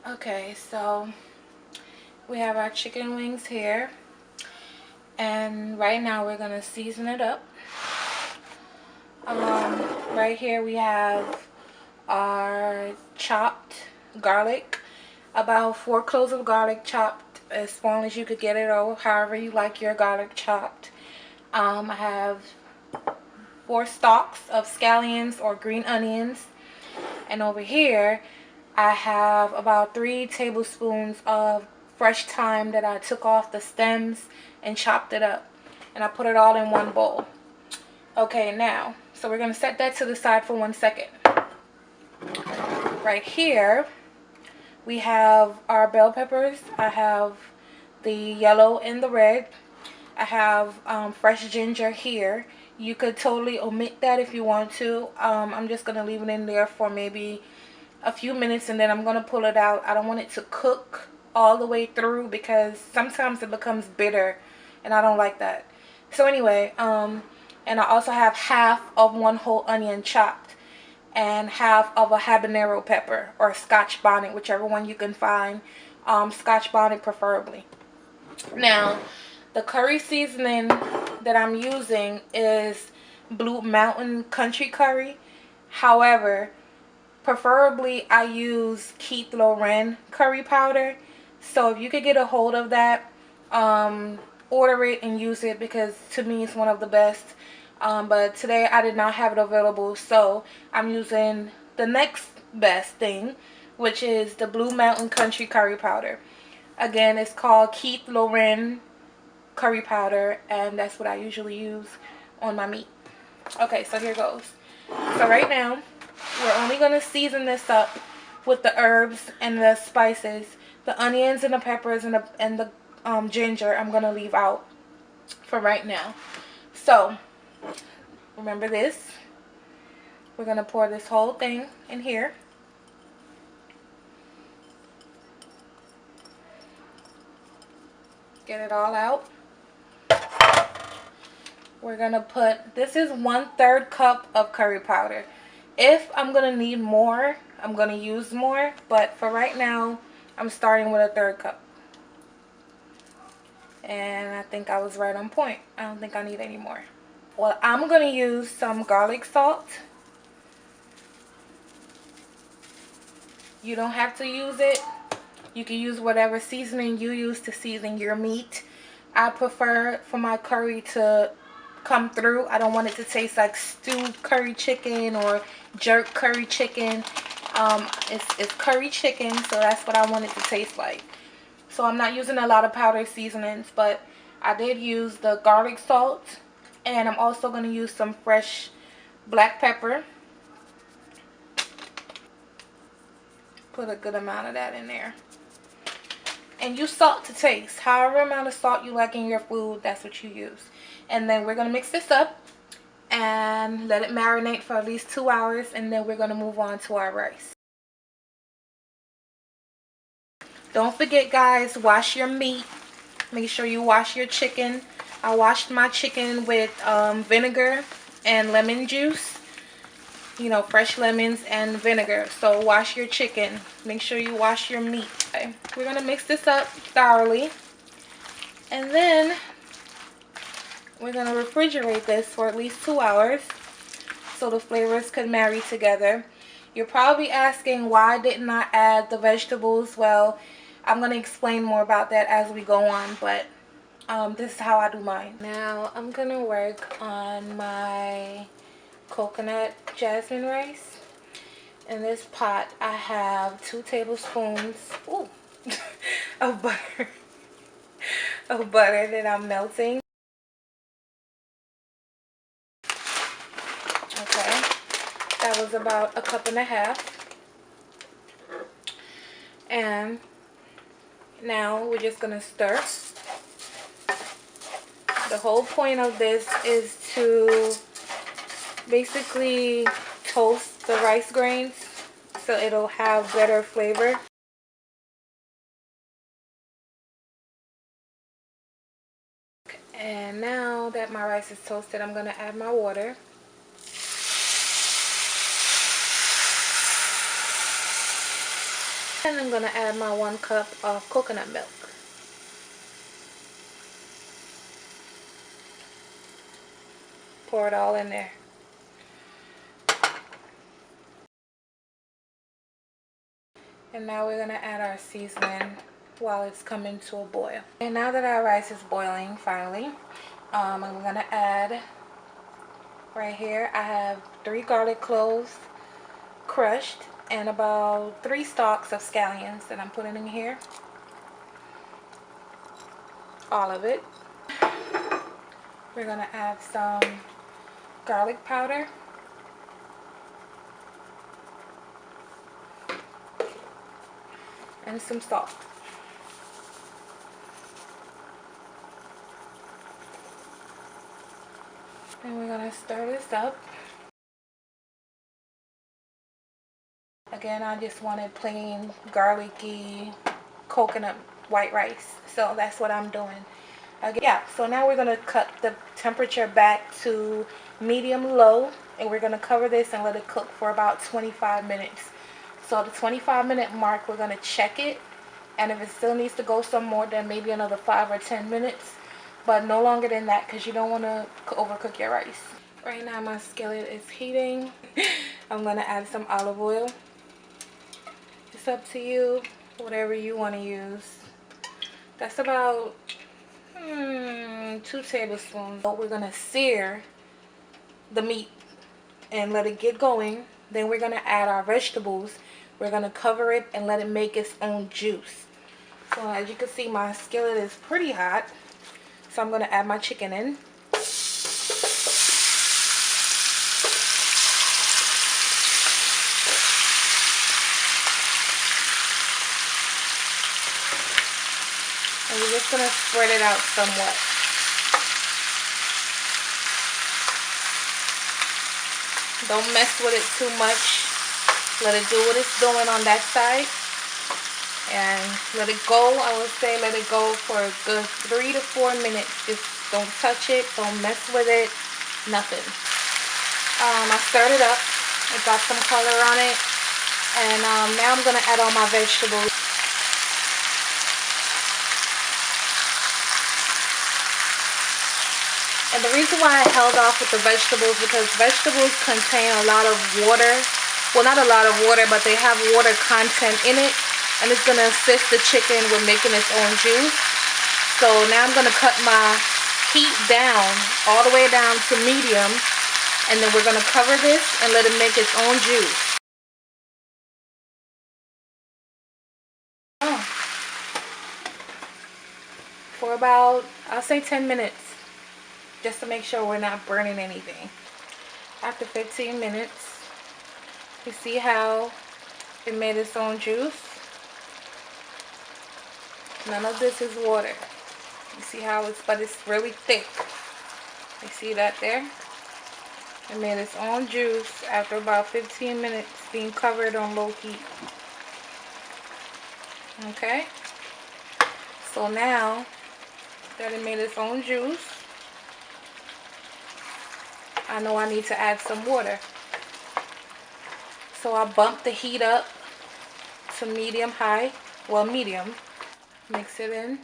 Okay, so we have our chicken wings here, and right now we're gonna season it up. Right here we have our chopped garlic, about 4 cloves of garlic chopped as small as you could get it, or however you like your garlic chopped. I have 4 stalks of scallions or green onions, and over here I have about 3 tablespoons of fresh thyme that I took off the stems and chopped it up, and I put it all in one bowl. Okay, now, so we're going to set that to the side for 1 second. Right here, we have our bell peppers. I have the yellow and the red. I have fresh ginger here. You could totally omit that if you want to. I'm just going to leave it in there for maybe a few minutes, and then I'm going to pull it out. I don't want it to cook all the way through because sometimes it becomes bitter, and I don't like that. So anyway, and I also have half of 1 whole onion chopped and half of a habanero pepper or Scotch bonnet, whichever one you can find. Scotch bonnet preferably. Now, the curry seasoning that I'm using is Blue Mountain Country Curry. However, preferably I use Keith Loren curry powder. So if you could get a hold of that, order it and use it, because to me it's one of the best. But today I did not have it available, so I'm using the next best thing, which is the Blue Mountain Country Curry Powder. Again, it's called Keith Loren curry powder, and that's what I usually use on my meat. Okay, so here goes. So right now, we're only going to season this up with the herbs and the spices. The onions and the peppers and the ginger I'm going to leave out for right now. So, remember this. We're going to pour this whole thing in here. Get it all out. We're going to put, this is 1/3 cup of curry powder. If I'm going to need more, I'm going to use more. But for right now, I'm starting with a 1/3 cup. And I think I was right on point. I don't think I need any more. Well, I'm going to use some garlic salt. You don't have to use it. You can use whatever seasoning you use to season your meat. I prefer for my curry to come through. I don't want it to taste like stewed curry chicken or jerk curry chicken. It's curry chicken, so that's what I want it to taste like. So I'm not using a lot of powder seasonings, but I did use the garlic salt, and I'm also going to use some fresh black pepper. Put a good amount of that in there. And use salt to taste. However amount of salt you like in your food, that's what you use. And then we're going to mix this up and let it marinate for at least 2 hours, and then we're going to move on to our rice. Don't forget, guys, wash your meat. Make sure you wash your chicken. I washed my chicken with vinegar and lemon juice. You know, fresh lemons and vinegar. So wash your chicken. Make sure you wash your meat. Okay. We're going to mix this up thoroughly. And then we're going to refrigerate this for at least 2 hours so the flavors could marry together. You're probably asking, why didn't I add the vegetables? Well, I'm going to explain more about that as we go on, but this is how I do mine. Now I'm going to work on my coconut jasmine rice. In this pot I have 2 tablespoons ooh, of butter that I'm melting. Okay, that was about 1.5 cups. And now we're just gonna stir. The whole point of this is to basically toast the rice grains so it'll have better flavor. And now that my rice is toasted, I'm going to add my water. And I'm going to add my 1 cup of coconut milk. Pour it all in there. And now we're going to add our seasoning while it's coming to a boil. And now that our rice is boiling finally, I'm going to add right here, I have 3 garlic cloves crushed and about 3 stalks of scallions that I'm putting in here. All of it. We're going to add some garlic powder. And some salt. And we're going to stir this up. Again, I just wanted plain garlicky coconut white rice. So that's what I'm doing. Again, yeah, so now we're going to cut the temperature back to medium low. And we're going to cover this and let it cook for about 25 minutes. So the 25-minute mark, we're going to check it. And if it still needs to go some more, then maybe another 5 or 10 minutes. But no longer than that, because you don't want to overcook your rice. Right now my skillet is heating. I'm going to add some olive oil. It's up to you, whatever you want to use. That's about 2 tablespoons. We're going to sear the meat and let it get going. Then we're going to add our vegetables. We're going to cover it and let it make its own juice. So as you can see, my skillet is pretty hot. So I'm going to add my chicken in. And we're just going to spread it out somewhat. Don't mess with it too much. Let it do what it's doing on that side. And let it go. I would say let it go for a good 3 to 4 minutes. Just don't touch it. Don't mess with it. Nothing. I stirred it up. It got some color on it. And now I'm going to add all my vegetables. And the reason why I held off with the vegetables, because vegetables contain a lot of water. Well, not a lot of water, but they have water content in it. And it's going to assist the chicken with making its own juice. So now I'm going to cut my heat down, all the way down to medium. And then we're going to cover this and let it make its own juice. For about, I'll say 10 minutes. Just to make sure we're not burning anything. After 15 minutes, you see how it made its own juice? None of this is water. You see how but it's really thick. You see that there? It made its own juice after about 15 minutes being covered on low heat. Okay? So now that it made its own juice, I know I need to add some water. So I bumped the heat up to medium high. Well, medium. Mix it in.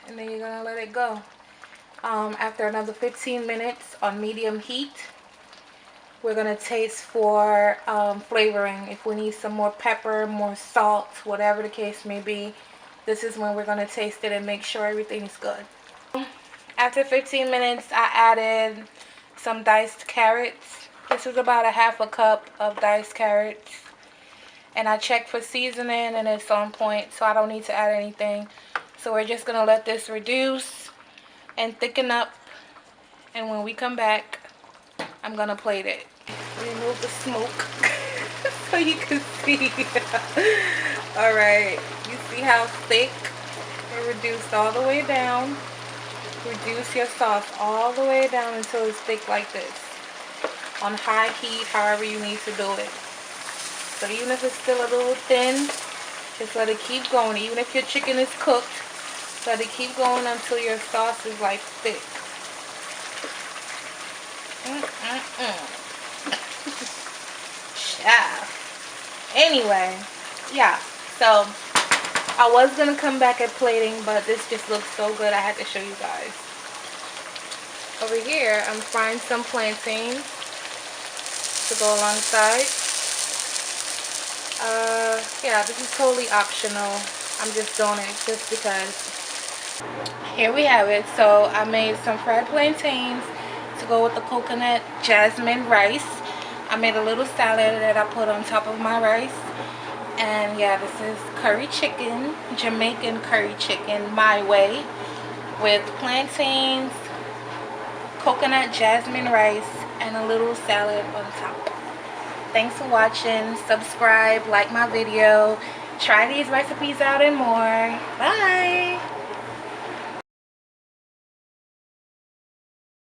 And then you're going to let it go. After another 15 minutes on medium heat, we're going to taste for flavoring. If we need some more pepper, more salt, whatever the case may be. This is when we're going to taste it and make sure everything is good. After 15 minutes, I added some diced carrots. This is about a half a cup of diced carrots. And I checked for seasoning and it's on point, so I don't need to add anything. So we're just going to let this reduce and thicken up. And when we come back, I'm going to plate it. Remove the smoke so you can see. Alright, you see how thick it reduced all the way down. Reduce your sauce all the way down until it's thick like this. On high heat, however you need to do it. So even if it's still a little thin, just let it keep going. Even if your chicken is cooked, let it keep going until your sauce is like thick. Anyway, yeah, so I was gonna come back at plating, but this just looks so good I had to show you guys. Over here I'm frying some plantains to go alongside. Yeah, this is totally optional. I'm just doing it just because. Here we have it. So I made some fried plantains to go with the coconut jasmine rice. I made a little salad that I put on top of my rice. And yeah, this is curry chicken, Jamaican curry chicken, my way, with plantains, coconut jasmine rice, and a little salad on top. Thanks for watching. Subscribe, like my video. Try these recipes out and more. Bye.